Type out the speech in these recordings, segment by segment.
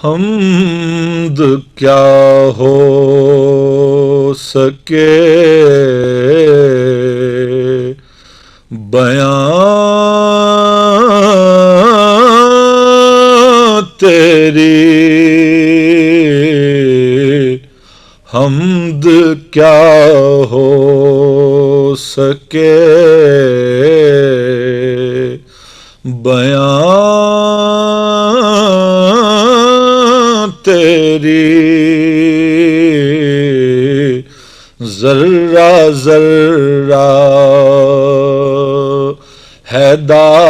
حمد کیا ہو سکے بیان تیری، حمد کیا ہو سکے بیان تیری، ذرہ ذرہ ہے داستان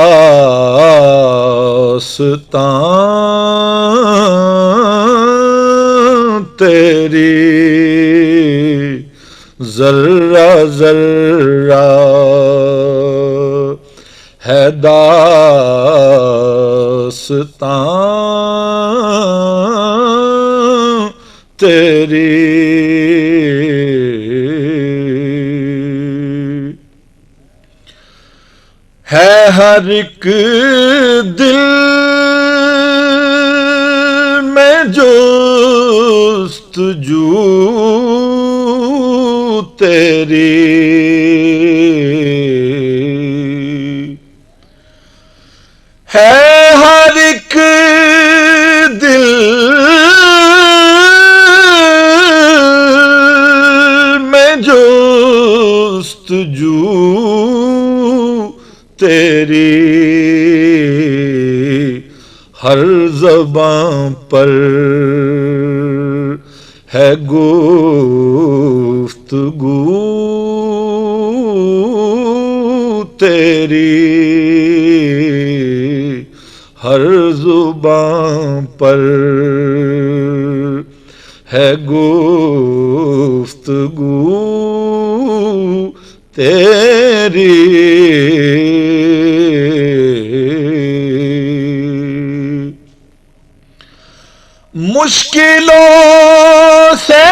تیری، ذرہ ذرہ ہے داستان تیری۔ ہے ہر ایک دل میں جستجو تیری، ہے ہر ایک دل میں جستجو تیری، ہر زباں پر ہے گفتگو تیری، ہر زبان پر ہے گفتگو تیری۔ مشکلوں سے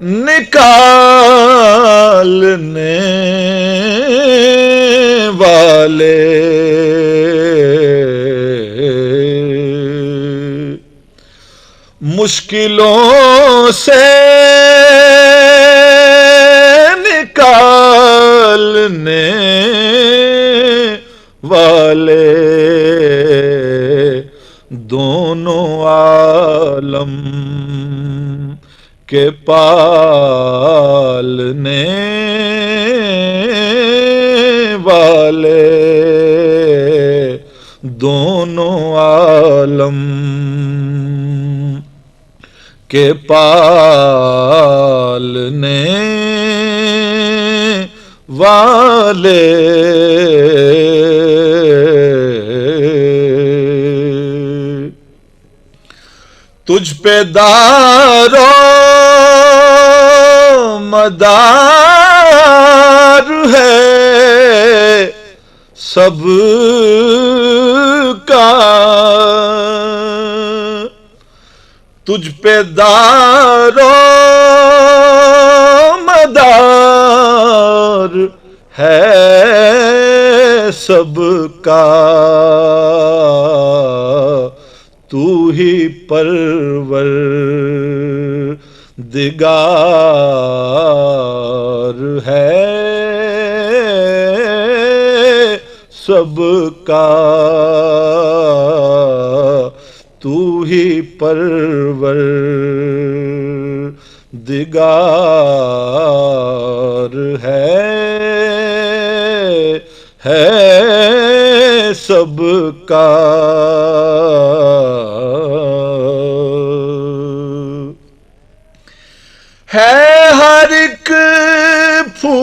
نکالنے والے، مشکلوں سے نکالنے والے، دونوں عالم کے پالنے والے، دونوں عالم کے پالنے والے، تجھ پہ دار و مدار ہے سب کا، تجھ پہ دار و مدار ہے سب کا، تو ہی پروردگار ہے سب کا، تو ہی پروردگار ہے سب کا۔ ہے ہر ایک پھول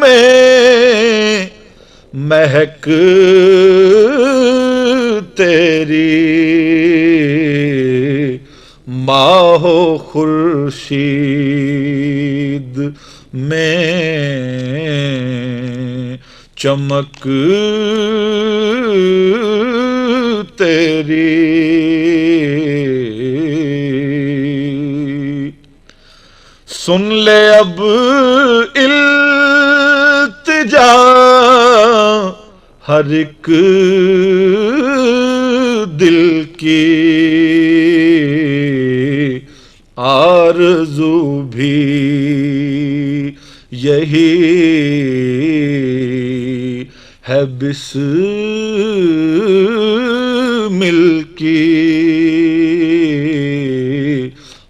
میں مہک تیری، ماہ و خورشید میں چمک تیری، سن لے اب التجا ہر ایک دل کی آرزو بھی یہی ہے بسمل کی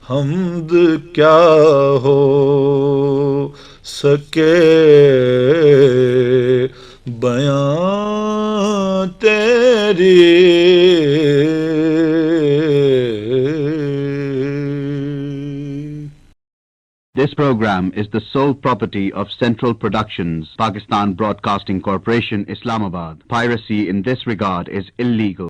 حمد کیا ہو سکے بیاں تیری. This program is the sole property of Central Productions, Pakistan Broadcasting Corporation, Islamabad. Piracy in this regard is illegal.